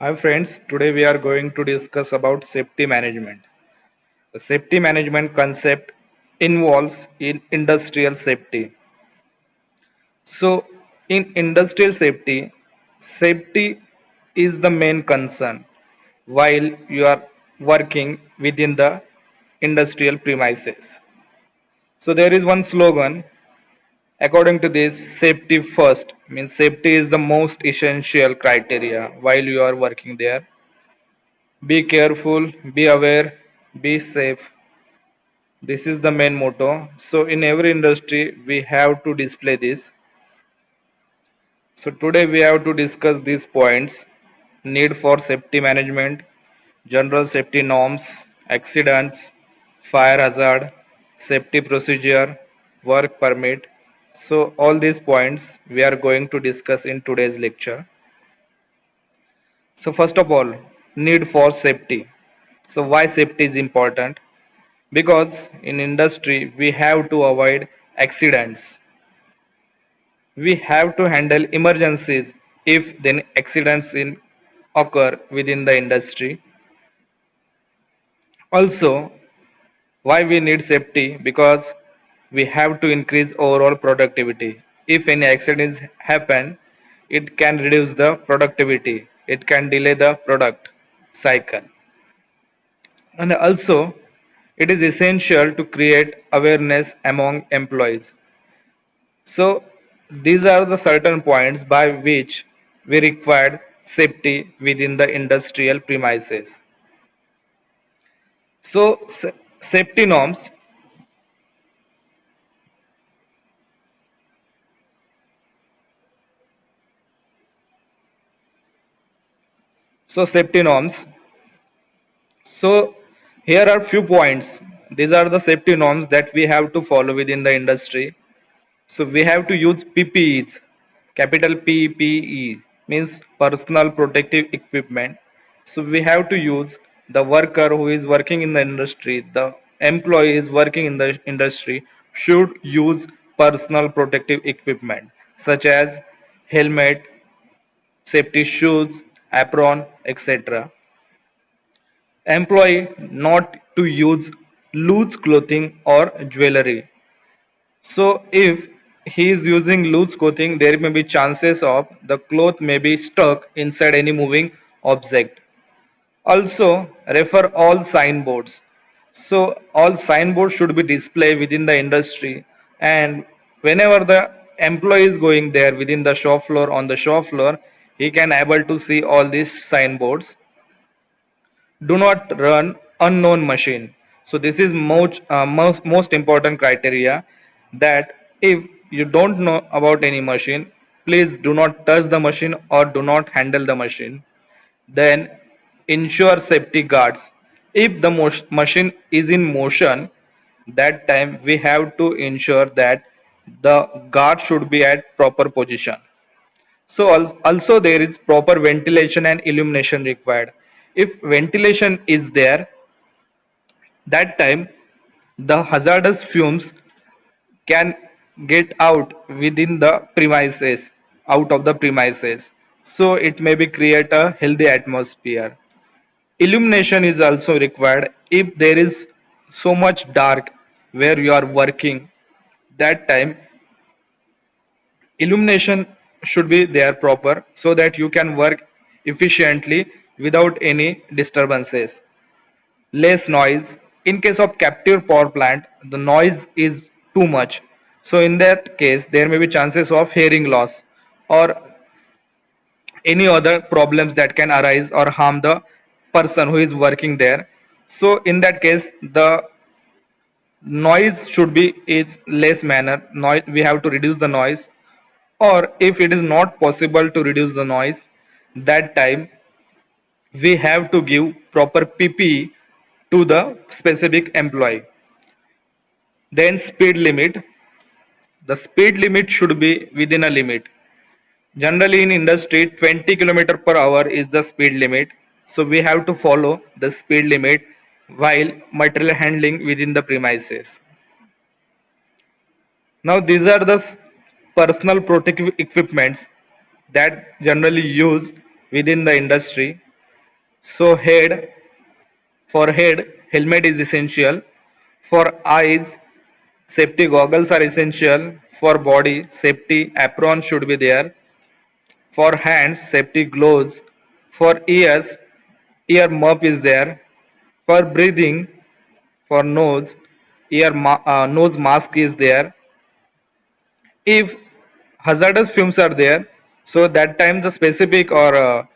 Hi friends, today we are going to discuss about safety management. The safety management concept involves in industrial safety. So in industrial safety, safety is the main concern while you are working within the industrial premises. So there is one slogan according to this safety first means safety is the most essential criteria while you are working there. Be careful, be aware, be safe. This is the main motto. So, in every industry, we have to display this. So, today we have to discuss these points: need for safety management, general safety norms, accidents, fire hazard, safety procedure, work permit. So, all these points we are going to discuss in today's lecture. So, first of all, need for safety. So, why safety is important? Because in industry we have to avoid accidents, we have to handle emergencies if then accidents in occur within the industry. Also, why we need safety? Because we have to increase overall productivity. If any accidents happen, it can reduce the productivity, it can delay the product cycle. And also, it is essential to create awareness among employees. So these are the certain points by which we required safety within the industrial premises. So safety norms. So safety norms. So here are few points. These are the safety norms that we have to follow within the industry. So we have to use PPEs, capital PPE means personal protective equipment. So we have to use the worker who is working in the industry, the employee is working in the industry should use personal protective equipment such as helmet, safety shoes, apron, etc. Employee not to use loose clothing or jewelry. So if he is using loose clothing, there may be chances of the cloth may be stuck inside any moving object. Also refer all signboards. So all signboards should be displayed within the industry, and whenever the employee is going there within the shop floor on the shop floor, he can able to see all these signboards. Do not run unknown machine. So this is most important criteria, that if you don't know about any machine, please do not touch the machine or do not handle the machine. Then ensure safety guards. If the machine is in motion, that time we have to ensure that the guard should be at proper position. So also there is proper ventilation and illumination required. If ventilation is there, that time the hazardous fumes can get out within the premises, out of the premises. So it may be create a healthy atmosphere. Illumination is also required. If there is so much dark where you are working, that time illumination should be there proper so that you can work efficiently without any disturbances. Less noise. In case of captive power plant, the noise is too much. So in that case, there may be chances of hearing loss or any other problems that can arise or harm the person who is working there. So in that case, the noise should be is less manner. Noise, we have to reduce the noise, or if it is not possible to reduce the noise, that time we have to give proper PPE to the specific employee. Then speed limit. The speed limit should be within a limit. Generally in industry 20 kilometer per hour is the speed limit. So we have to follow the speed limit while material handling within the premises. Now these are the personal protective equipments that generally used within the industry. So for head, helmet is essential. For eyes, safety goggles are essential. For body, safety apron should be there. For hands, safety gloves. For ears, ear muff is there. For breathing, for nose, nose mask is there. If hazardous fumes are there, so that time the specific or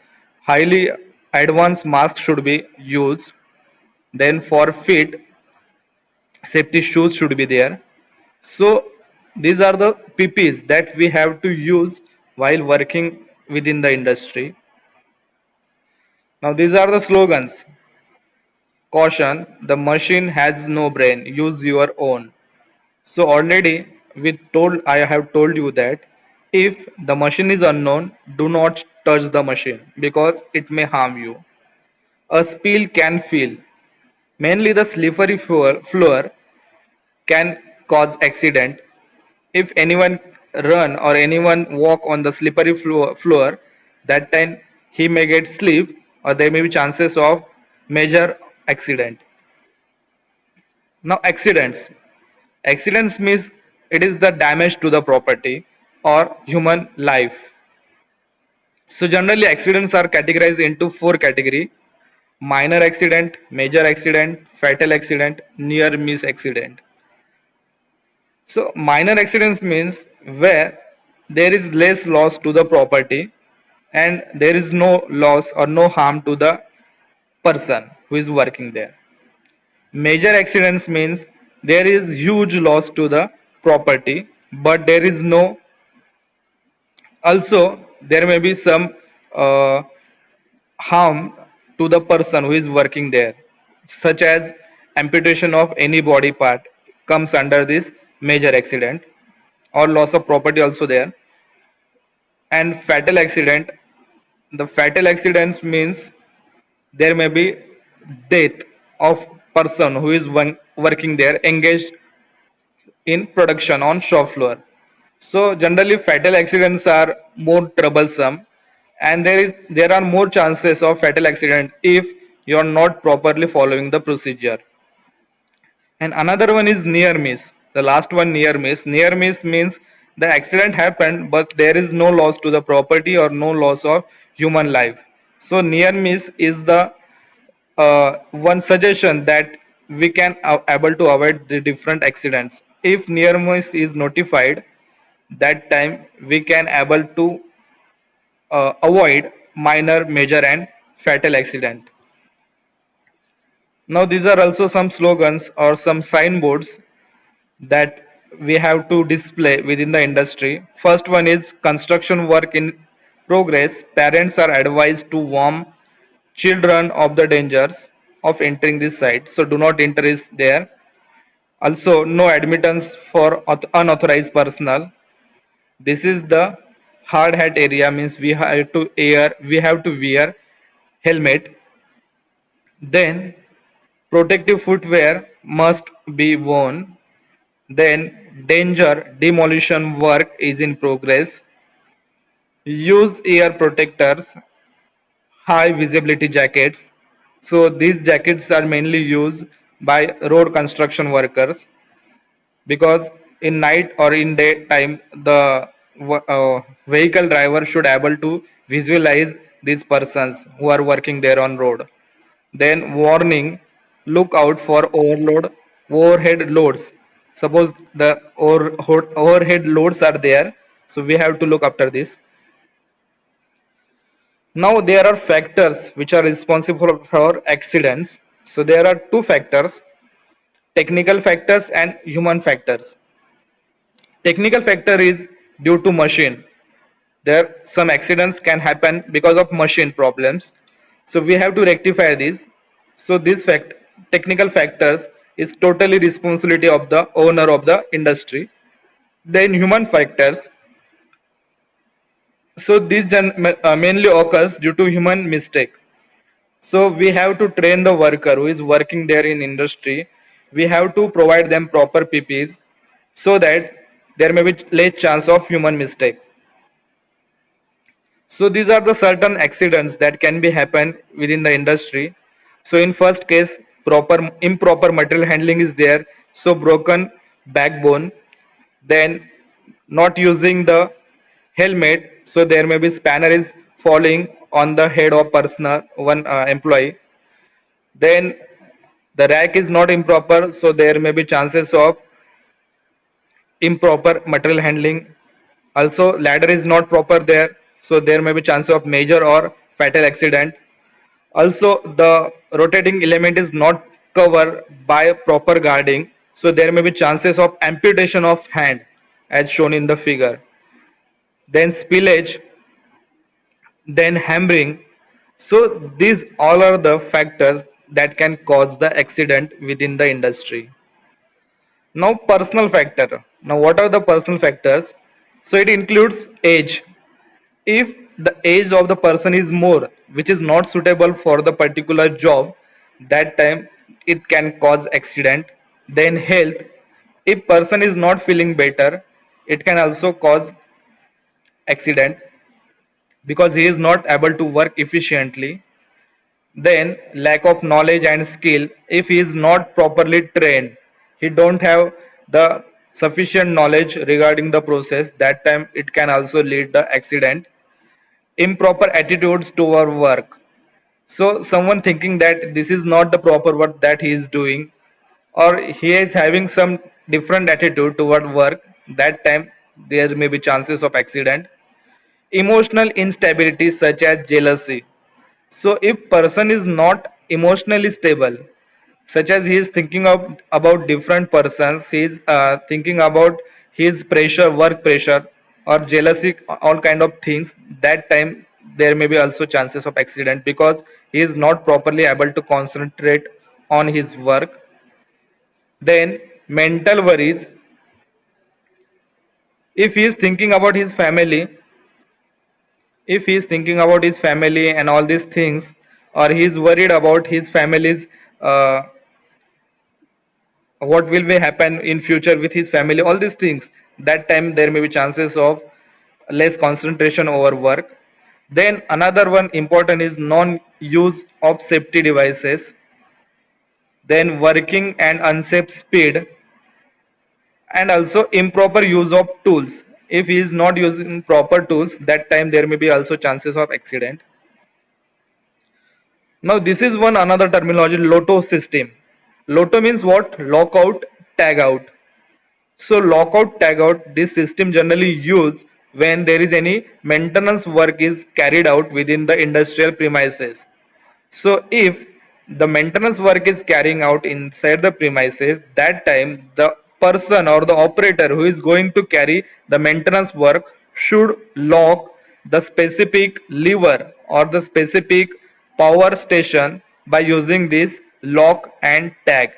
highly advanced mask should be used. Then for feet, safety shoes should be there. So these are the pp's that we have to use while working within the industry. Now these are the slogans. Caution, the machine has no brain, use your own. So already I have told you that if the machine is unknown, do not touch the machine because it may harm you. A spill can feel. Mainly the slippery floor can cause accident. If anyone run or anyone walk on the slippery floor, that time he may get slip or there may be chances of major accident. Now accidents. Accidents means it is the damage to the property or human life. So generally accidents are categorized into four category: minor accident, major accident, fatal accident, near miss accident. So minor accidents means where there is less loss to the property and there is no loss or no harm to the person who is working there. Major accidents means there is huge loss to the property but there is no, also there may be some uh, harm to the person who is working there, such as amputation of any body part comes under this major accident, or loss of property also there. And fatal accident, the fatal accident means there may be death of person who is working there engaged in production on shop floor. So generally fatal accidents are more troublesome and there are more chances of fatal accident if you are not properly following the procedure. And another one is near miss. The last one, near miss. Near miss means the accident happened but there is no loss to the property or no loss of human life. So near miss is the one suggestion that we can able to avoid the different accidents. If near miss is notified, that time we can able to avoid minor, major and fatal accident. Now these are also some slogans or some signboards that we have to display within the industry. First one is construction work in progress. Parents are advised to warn children of the dangers of entering this site. So do not enter is there. Also no admittance for unauthorized personnel. This is the hard hat area, means we have to wear helmet. Then protective footwear must be worn. Then danger demolition work is in progress. Use ear protectors, high visibility jackets. So these jackets are mainly used by road construction workers because in night or in daytime the vehicle driver should able to visualize these persons who are working there on road. Then warning, look out for overhead loads. Suppose the overhead loads are there, so we have to look after this. Now there are factors which are responsible for accidents. So there are two factors: technical factors and human factors. Technical factor is due to machine. There some accidents can happen because of machine problems. So we have to rectify this. So this technical factors is totally responsibility of the owner of the industry. Then human factors. So this mainly occurs due to human mistake. So we have to train the worker who is working there in industry. We have to provide them proper PPs so that there may be less chance of human mistake. So these are the certain accidents that can be happen within the industry. So in first case, proper improper material handling is there. So broken backbone, then not using the helmet. So there may be spanner is falling on the head of personal one employee. Then the rack is not improper, so there may be chances of improper material handling. Also ladder is not proper there, so there may be chance of major or fatal accident. Also the rotating element is not covered by proper guarding, so there may be chances of amputation of hand as shown in the figure. Then spillage, then hammering. So these all are the factors that can cause the accident within the industry. Now personal factor. Now what are the personal factors? So it includes age. If the age of the person is more, which is not suitable for the particular job, that time it can cause accident. Then health. If person is not feeling better, it can also cause accident because he is not able to work efficiently. Then lack of knowledge and skill. If he is not properly trained, he don't have the sufficient knowledge regarding the process, that time it can also lead the accident. Improper attitudes toward work. So someone thinking that this is not the proper work that he is doing, or he is having some different attitude toward work, that time there may be chances of accident. Emotional instability such as jealousy. So if person is not emotionally stable, such as he is thinking of about different persons, he is thinking about his pressure, work pressure, or jealousy, all kind of things, that time there may be also chances of accident because he is not properly able to concentrate on his work. Then mental worries. If he is thinking about his family, if he is thinking about his family and all these things, or he is worried about his family's uh, what will be happen in future with his family, all these things, that time there may be chances of less concentration over work. Then another one important is non use of safety devices, then working and unsafe speed, and also improper use of tools. If he is not using proper tools, that time there may be also chances of accident. Now this is one another terminology, lotto system. Lotto means what? Lockout, tag out. So lockout tagout, this system generally used when there is any maintenance work is carried out within the industrial premises. So if the maintenance work is carrying out inside the premises, that time the person or the operator who is going to carry the maintenance work should lock the specific lever or the specific power station by using this lock and tag.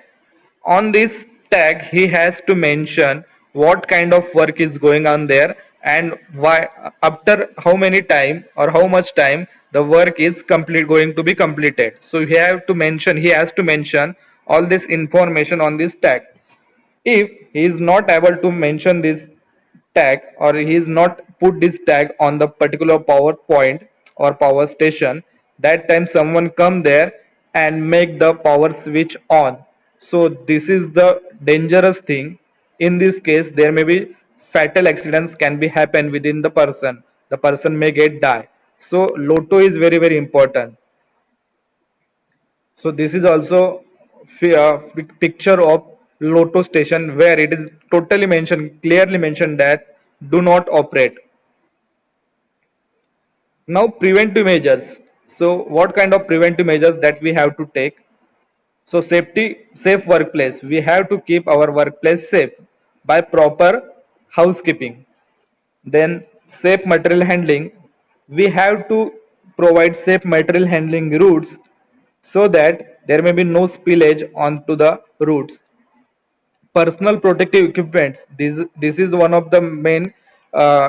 On this tag he has to mention what kind of work is going on there and why, after how many time or how much time the work is complete going to be completed. So he has to mention all this information on this tag. If he is not able to mention this tag or he is not put this tag on the particular power point or power station, that time someone come there and make the power switch on. So this is the dangerous thing. In this case there may be fatal accidents can be happen within the person may get die. So lotto is very very important. So this is also picture of Lotto station where it is totally mentioned, clearly mentioned that do not operate. Now preventive measures. So what kind of preventive measures that we have to take? So safe workplace. We have to keep our workplace safe by proper housekeeping. Then safe material handling. We have to provide safe material handling routes so that there may be no spillage onto the routes. Personal protective equipments, this is one of the main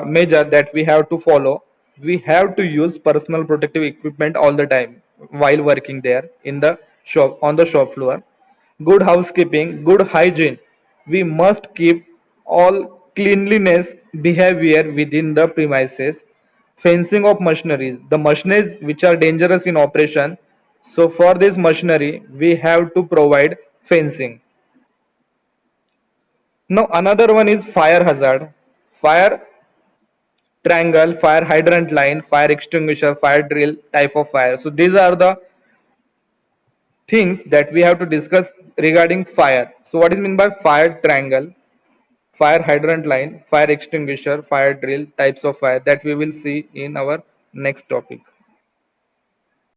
measure that we have to follow. We have to use personal protective equipment all the time while working there in the shop, on the shop floor. Good housekeeping, good hygiene. We must keep all cleanliness behavior within the premises. fencing of machineries, the machineries which are dangerous in operation. So for this machinery we have to provide fencing. Now another one is fire hazard, fire triangle, fire hydrant line, fire extinguisher, fire drill, type of fire. So these are the things that we have to discuss regarding fire. So what is meant by fire triangle, fire hydrant line, fire extinguisher, fire drill, types of fire, that we will see in our next topic.